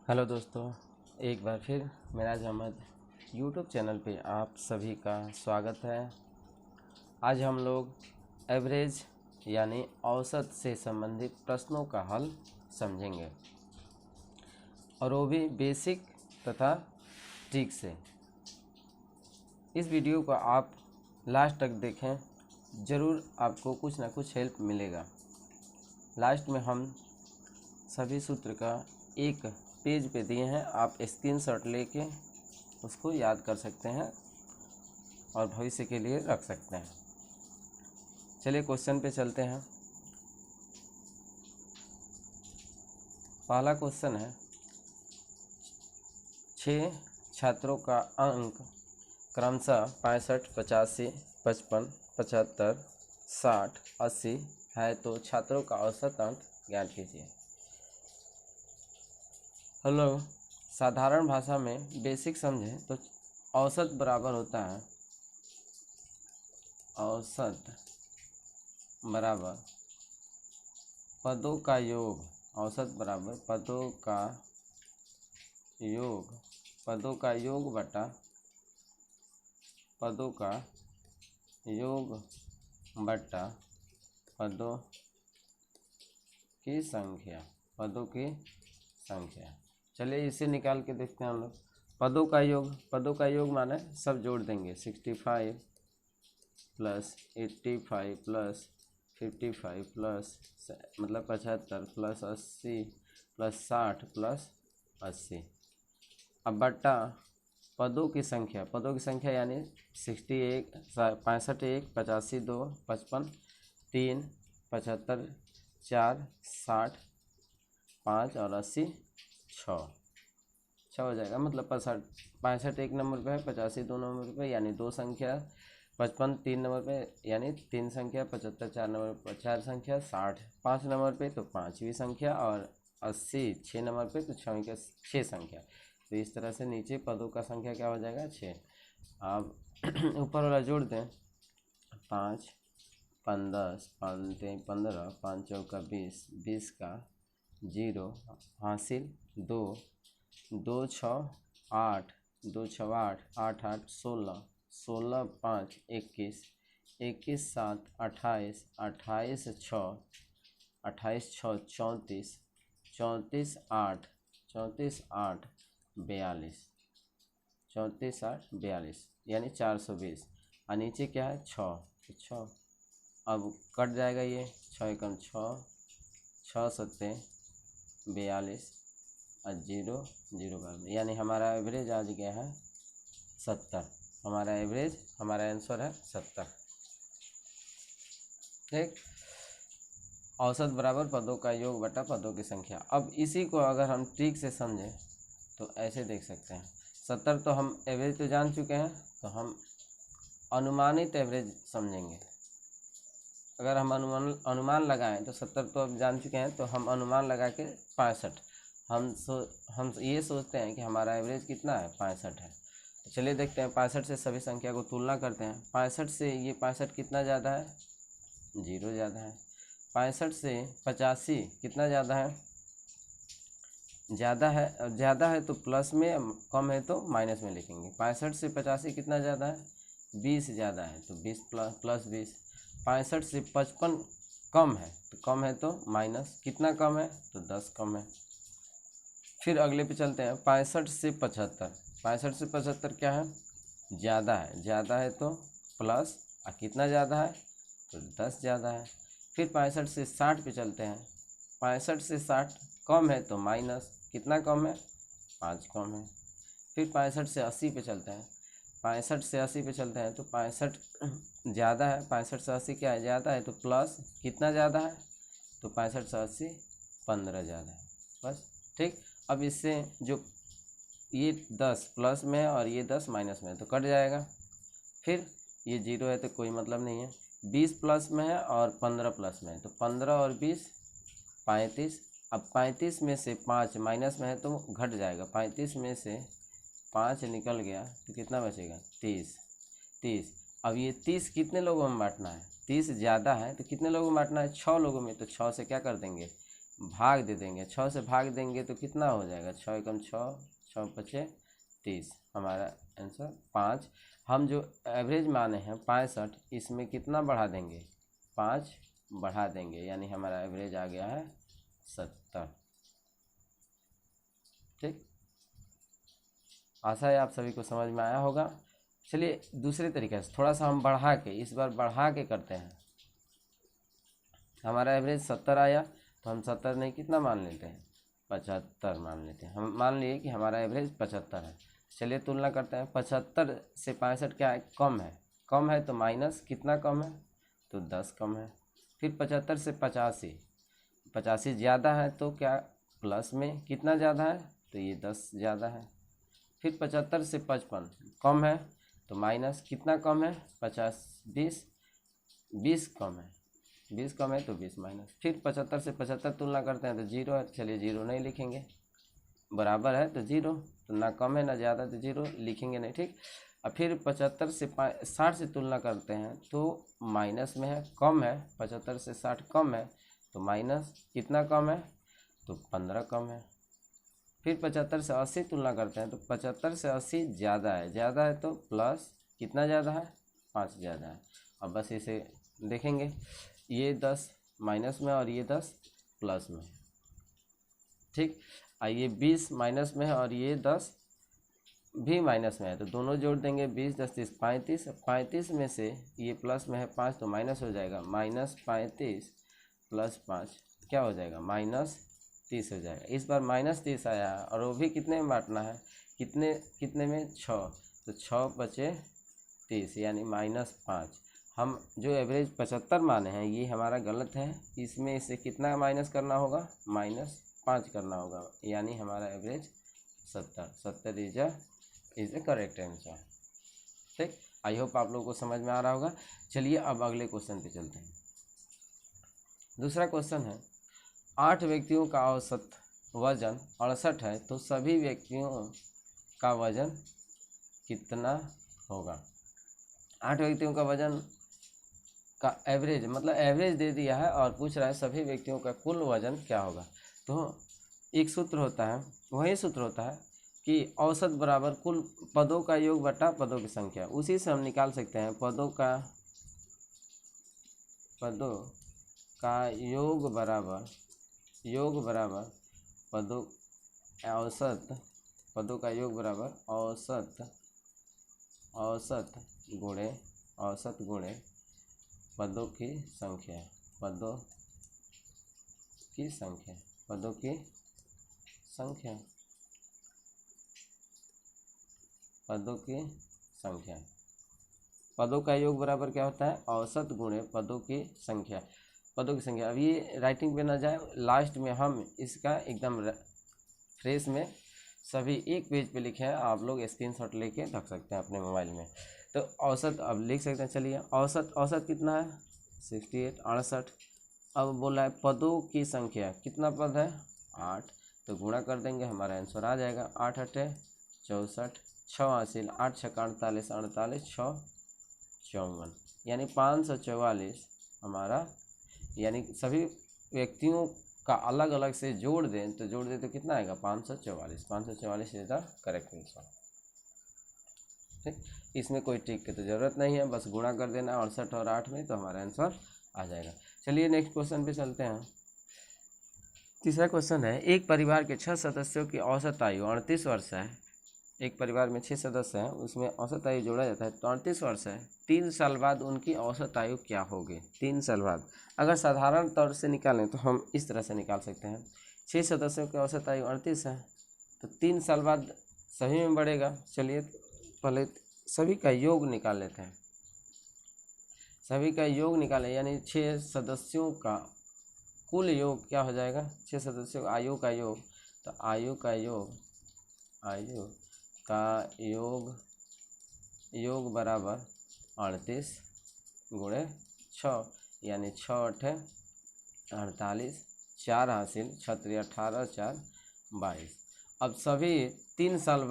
Hello दोस्तों, एक बार फिर मिराज अहमद यूट्यूब चैनल पे आप सभी का स्वागत है। आज हम लोग एवरेज यानी औसत से संबंधित प्रश्नों का हल समझेंगे और वो भी बेसिक तथा ट्रिक से। इस वीडियो को आप लास्ट तक देखें, ज़रूर आपको कुछ ना कुछ हेल्प मिलेगा। लास्ट में हम सभी सूत्र का एक पेज पे दिए हैं, आप स्क्रीनशॉट लेके उसको याद कर सकते हैं और भविष्य के लिए रख सकते हैं। चलिए क्वेश्चन पे चलते हैं। पहला क्वेश्चन है, 6 छात्रों का अंक क्रमशः 65, 85, 55, 75, 60, 80 है, तो छात्रों का औसत अंक ज्ञात कीजिए। हेलो, साधारण भाषा में बेसिक समझें तो औसत बराबर होता है, औसत बराबर पदों का योग। औसत बराबर पदों का योग, पदों का योग बटा पदों का योग बटा पदों की संख्या, पदों की संख्या। चलिए इसे निकाल के देखते हैं हम लोग। पदों का योग, पदों का योग माने सब जोड़ देंगे। 65 प्लस 85 प्लस 55 प्लस मतलब 75 प्लस 80 प्लस 60 प्लस 80। अब बट्टा पदों की संख्या, पदों की संख्या यानी 61, 65, 1, 85, 2, 55, 3, 75, 4, 60, 5 और 80, 6 हो जाएगा। मतलब 65 एक नंबर पे है, 85 दो नंबर पे यानी 2 संख्या, 55 3 नंबर पे यानी 3 संख्या, 75 4 नंबर पर 4 संख्या, 60 5 नंबर पे तो 5वीं संख्या और 80 6 नंबर पे तो 6 संख्या। तो इस तरह से नीचे पदों का संख्या क्या हो जाएगा, 6। अब ऊपर वाला जोड़ दें, 5 5 10 5 3 15 5 चौका 20 20 का 0 हासिल 2 2 6 8 2 6 8 8 8 16 16 5 21 21 7 28 28 6 28 6 34 34 8 34 8 42 34 8 42 यानी 420। और नीचे क्या है, 6 तो 6। अब कट जाएगा ये, 6 एकम 6 6 सत्ते 42 और 0 0 बराबर, यानी हमारा एवरेज आज गया है 70। हमारा एवरेज, हमारा आंसर है 70। ठीक, औसत बराबर पदों का योग बटा पदों की संख्या। अब इसी को अगर हम ट्रिक से समझें तो ऐसे देख सकते हैं। 70 तो हम एवरेज तो जान चुके हैं, तो हम अनुमानित एवरेज समझेंगे। अगर हम अनुमान लगाएं तो 70 तो अब जान चुके हैं, तो हम अनुमान लगा के 65, हम ये सोचते हैं कि हमारा एवरेज कितना है, 65 है। तो चलिए देखते हैं, 65 से सभी संख्या को तुलना करते हैं। 65 से ये 65 कितना ज़्यादा है, 0 ज़्यादा है। 65 से 85 कितना ज़्यादा है, ज़्यादा है। ज़्यादा है तो प्लस में, कम है तो माइनस में लिखेंगे। 65 से 85 कितना ज़्यादा है, 20 ज़्यादा है तो 20 प्लस 20। 65 से 55 कम है, तो कम है तो माइनस, कितना कम है तो 10 कम है। फिर अगले पे चलते हैं, 65 से 75। 65 से 75 क्या है, ज़्यादा है। ज़्यादा है तो प्लस, और कितना ज़्यादा है तो 10 ज़्यादा है। फिर 65 से 60 पे चलते हैं। 65 से 60 कम है तो माइनस, कितना कम है, 5 कम है। फिर 65 से 80 पे चलते हैं। 65 से 80 पे चलते हैं तो 65 ज़्यादा है। 65 से 80 क्या है, ज़्यादा है तो प्लस, कितना ज़्यादा है तो 65 से 80 15 ज़्यादा है, बस। ठीक, अब इससे जो ये 10 प्लस में है और ये 10 माइनस में है तो कट जाएगा। फिर ये 0 है तो कोई मतलब नहीं है। 20 प्लस में है और 15 प्लस में है तो 15 और 20 35। अब 35 में से 5 माइनस में है तो घट जाएगा। 35 में से 5 निकल गया तो कितना बचेगा, 30 30। अब ये 30 कितने लोगों में बांटना है, 30 ज़्यादा है तो कितने लोगों में बांटना है, 6 लोगों में। तो 6 से क्या कर देंगे, भाग दे देंगे, 6 से भाग देंगे तो कितना हो जाएगा, 6 एकम 6, 6 पचे 30, हमारा आंसर 5। हम जो एवरेज माने हैं 65, इसमें कितना बढ़ा देंगे, 5 बढ़ा देंगे, यानी हमारा एवरेज आ गया है 70। ठीक, आशा है आप सभी को समझ में आया होगा। चलिए दूसरे तरीके से थोड़ा सा हम बढ़ा के, इस बार बढ़ा के करते हैं। हमारा एवरेज 70 आया तो हम 70 नहीं कितना मान लेते हैं, 75 मान लेते हैं। हम मान लिए कि हमारा एवरेज 75 है। चलिए तुलना करते हैं, 75 से 65 क्या है, कम है, कम है तो माइनस कितना कम है, तो 10 कम है। फिर 75 से 85, 85 ज़्यादा है तो क्या, प्लस में कितना ज़्यादा है, तो ये 10 ज़्यादा है। फिर 75 से 55 कम है तो माइनस कितना कम है, 50, 20, 20 कम है, 20 कम है तो 20 माइनस। फिर 75 से 75 तुलना करते हैं तो 0 है, चलिए 0 नहीं लिखेंगे, बराबर है तो 0, तो ना कम है ना ज़्यादा तो 0 लिखेंगे नहीं। ठीक, अब फिर 75 से 60 से तुलना करते हैं तो माइनस में है, कम है, 75 से 60 कम है तो माइनस कितना कम है, तो 15 कम है। फिर 75 से 80 तुलना करते हैं तो 75 से 80 ज़्यादा है, ज़्यादा है तो प्लस कितना ज़्यादा है, 5 ज़्यादा है। अब बस इसे देखेंगे, ये 10 माइनस में और ये 10 प्लस में। ठीक, ये 20 माइनस में है और ये 10 भी माइनस में है, तो दोनों जोड़ देंगे, 20 10 30 35, 35 में से ये प्लस में है 5 तो माइनस हो जाएगा, -35 + 5 क्या हो जाएगा, -30 हो जाएगा। इस बार -30 आया है और वो भी कितने में बांटना है, कितने कितने में, 6, तो 6 बचे 30 यानी -5। हम जो एवरेज 75 माने हैं ये हमारा गलत है, इसमें इसे कितना माइनस करना होगा, -5 करना होगा, यानी हमारा average 70 is A correct answer. ठीक, आई होप आप लोगों को समझ में आ रहा होगा। चलिए अब अगले क्वेश्चन पे चलते हैं। दूसरा क्वेश्चन है, 8 व्यक्तियों का औसत वजन 68 है तो सभी व्यक्तियों का वजन कितना होगा। 8 व्यक्तियों का वजन का एवरेज, मतलब एवरेज दे दिया है और पूछ रहा है सभी व्यक्तियों का कुल वजन क्या होगा। तो एक सूत्र होता है, वही सूत्र होता है कि औसत बराबर कुल पदों का योग बटा पदों की संख्या। उसी से हम निकाल सकते हैं पदों का योग बराबर पदों पदों का योग बराबर औसत गुणे पदों की संख्या, पदों की संख्या। पदों का योग बराबर क्या होता है, औसत गुणे पदों की संख्या। अब ये राइटिंग पे ना जाए, लास्ट में हम इसका एकदम फ्रेश में सभी एक पेज पे लिखे हैं, आप लोग स्क्रीनशॉट लेके रख सकते हैं अपने मोबाइल में। तो औसत अब लिख सकते हैं, चलिए औसत कितना है, 68, 68। अब बोला है पदों की संख्या, कितना पद है, 8, तो गुणा कर देंगे, हमारा आंसर आ जाएगा 8 8 64, 6 हासिल, 8 6 48, 48 6 54, यानी 544 हमारा, यानी सभी व्यक्तियों का अलग अलग से जोड़ दें तो कितना आएगा, 544 इज द करेक्ट आंसर। ठीक, इसमें कोई ट्रिक की तो ज़रूरत नहीं है, बस गुणा कर देना 68 और 8 में तो हमारा आंसर आ जाएगा। चलिए नेक्स्ट क्वेश्चन पे चलते हैं। तीसरा क्वेश्चन है, एक परिवार के 6 सदस्यों की औसत आयु 38 वर्ष है। एक परिवार में 6 सदस्य हैं, उसमें औसत आयु जोड़ा जाता है तो 38 वर्ष है। 3 साल बाद उनकी औसत आयु क्या होगी, 3 साल बाद। अगर साधारण तौर से निकालें तो हम इस तरह से निकाल सकते हैं, 6 सदस्यों की औसत आयु 38 है तो 3 साल बाद सभी में बढ़ेगा। चलिए पहले सभी का योग निकाल लेते हैं, सभी का योग निकालें, यानी 6 सदस्यों का कुल योग क्या हो जाएगा, 6 सदस्यों आयु का योग, तो आयु का योग बराबर 38 गुणे 6, यानी 6 8 48, 4 हासिल 36 18 4 22। अब सभी 3 साल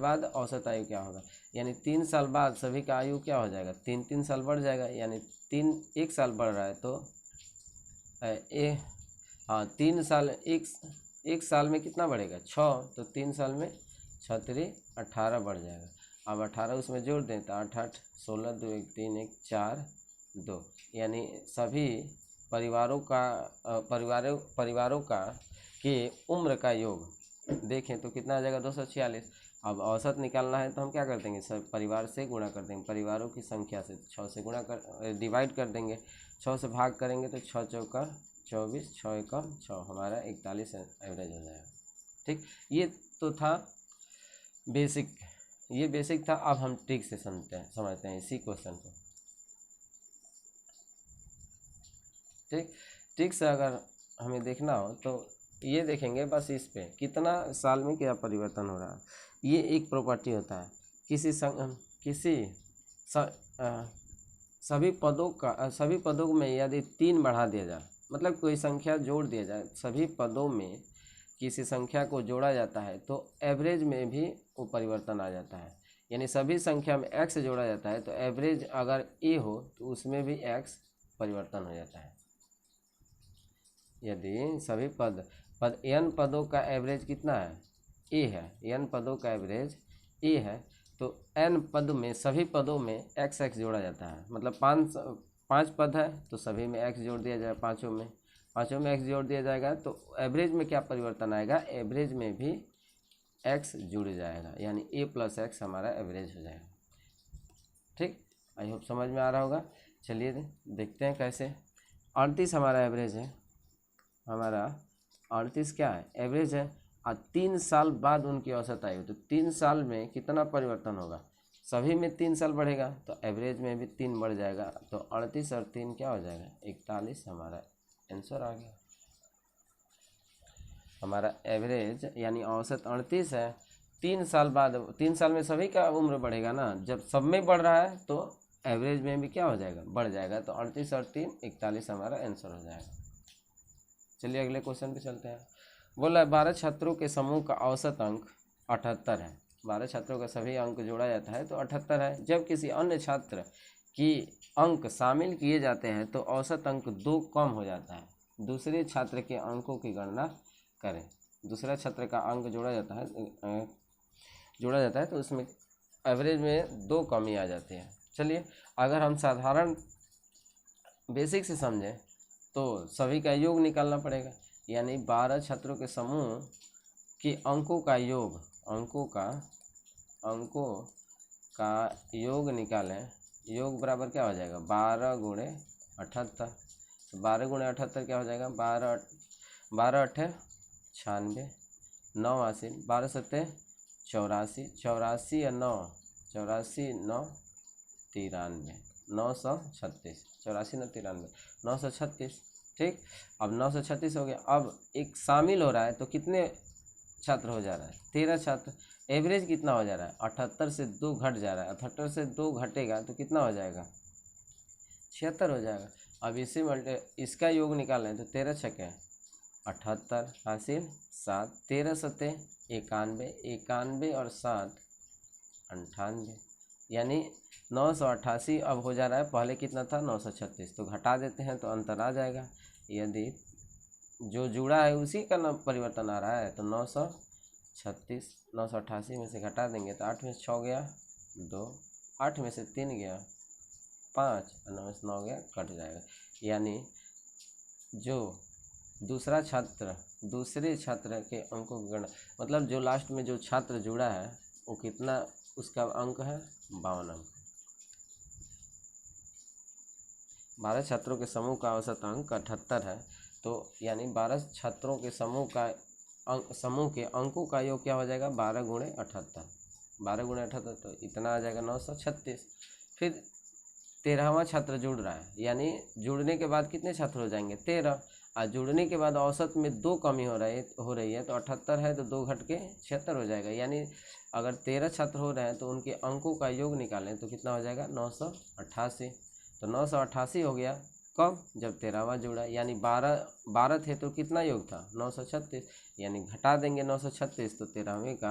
बाद औसत आयु क्या होगा, यानी 3 साल बाद सभी का आयु क्या हो जाएगा, 3 साल बढ़ जाएगा, यानी 1 साल बढ़ रहा है तो हाँ 3 साल, एक साल में कितना बढ़ेगा 6, तो 3 साल में 6×3 = 18 बढ़ जाएगा। अब 18 उसमें जोड़ दें तो 8×8 = 16, 2 1 3 1 4 2, यानी सभी परिवारों का के उम्र का योग देखें तो कितना आ जाएगा 246। अब औसत निकालना है तो हम क्या कर देंगे, सब परिवार से गुणा कर देंगे, परिवारों की संख्या से 6 से गुणा कर डिवाइड कर देंगे, 6 से भाग करेंगे तो 6 चौका 24, 6 एकम 6, हमारा 41 एवरेज हो जाएगा। ठीक, ये तो था बेसिक, ये बेसिक था। अब हम ट्रिक से समझते हैं इसी क्वेश्चन को। ठीक, ट्रिक से अगर हमें देखना हो तो ये देखेंगे बस इस पे कितना साल में क्या परिवर्तन हो रहा है। ये एक प्रॉपर्टी होता है सभी पदों में यदि 3 बढ़ा दिया जाए, मतलब कोई संख्या जोड़ दिया जाए, सभी पदों में किसी संख्या को जोड़ा जाता है तो एवरेज में भी वो परिवर्तन आ जाता है। यानी सभी संख्या में x जोड़ा जाता है तो एवरेज अगर a हो तो उसमें भी x परिवर्तन हो जाता है। यदि सभी पद n पदों का एवरेज कितना है, a है, n पदों का एवरेज a है, तो n पद में सभी पदों में x जोड़ा जाता है। मतलब 5 पद है तो सभी में x जोड़ दिया जाए, पाँचों में x जोड़ दिया जाएगा तो एवरेज में क्या परिवर्तन आएगा, एवरेज में भी x जुड़ जाएगा, यानी a + x हमारा एवरेज हो जाएगा। ठीक, आई होप समझ में आ रहा होगा। चलिए देखते हैं कैसे। 38 हमारा एवरेज है, हमारा 38 क्या है, एवरेज है। और 3 साल बाद उनकी औसत आयु, तो 3 साल में कितना परिवर्तन होगा, सभी में 3 साल बढ़ेगा तो एवरेज में भी 3 बढ़ जाएगा, तो 38 और 3 क्या हो जाएगा 41, हमारा आंसर आ गया। हमारा एवरेज यानी औसत 38 है, 3 साल बाद, 3 साल में सभी का उम्र बढ़ेगा ना, जब सब में बढ़ रहा है तो एवरेज में भी क्या हो जाएगा, बढ़ जाएगा, तो 38 और 3 41 हमारा आंसर हो जाएगा। चलिए अगले क्वेश्चन पे चलते हैं। बोला 12 छात्रों के समूह का औसत अंक 78 है। 12 छात्रों का सभी अंक जोड़ा जाता है तो 78 है। जब किसी अन्य छात्र की अंक शामिल किए जाते हैं तो औसत अंक 2 कम हो जाता है। दूसरे छात्र के अंकों की गणना करें। दूसरा छात्र का अंक जोड़ा जाता है तो उसमें एवरेज में 2 कमी आ जाती है। चलिए अगर हम साधारण बेसिक से समझें तो सभी का योग निकालना पड़ेगा, यानी 12 छात्रों के समूह के अंकों का योग निकालें। योग बराबर क्या हो जाएगा 12 × 78। तो 12 × 78 क्या हो जाएगा, 12 8 96, 9 80, 12 7 84, 84 या 9 84 9 93, 936, 84 9 93, 936। ठीक, अब 936 हो गया। अब एक शामिल हो रहा है तो कितने छात्र हो जा रहा है, 13 छात्र। एवरेज कितना हो जा रहा है, 78 से 2 घट जा रहा है। 78 से 2 घटेगा तो कितना हो जाएगा 76 हो जाएगा। अब इसका योग निकालें तो 13 छक्के 78 हासिल 7, 13 सत्ते 91, 91 और 7 98, यानी 988 अब हो जा रहा है। पहले कितना था 936, तो घटा देते हैं तो अंतर आ जाएगा। यदि जो जुड़ा है उसी का ना परिवर्तन आ रहा है तो 936, 988 में से घटा देंगे तो 8 में से 6 गया 2, 8 में से 3 गया 5 और 9 में से 9 गया, कट जाएगा। यानी जो दूसरे छात्र के अंकों की गणना, मतलब जो लास्ट में जो छात्र जुड़ा है वो कितना, उसका अंक है 52 अंक। 12 छात्रों के समूह का औसत अंक 78 है, तो यानी 12 छात्रों के समूह के अंकों का योग क्या हो जाएगा 12 × 78। 12 × 78 तो इतना आ जाएगा 936। फिर 13वां छात्र जुड़ रहा है, यानी जुड़ने के बाद कितने छात्र हो जाएंगे 13, और जुड़ने के बाद औसत में 2 कमी हो रही है तो 78 है तो 2 घट के 76 हो जाएगा। यानी अगर 13 छात्र हो रहे हैं तो उनके अंकों का योग निकालें तो कितना हो जाएगा 988। तो 988 हो गया कब, जब 13वां जुड़ा। यानी 12 थे तो कितना योग था 936, यानी घटा देंगे 936 तो 13वें का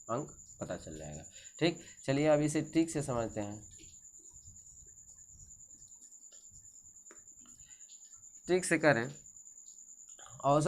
अंक पता चल जाएगा। ठीक, चलिए अब इसे ठीक से समझते हैं। ठीक से करें। औसत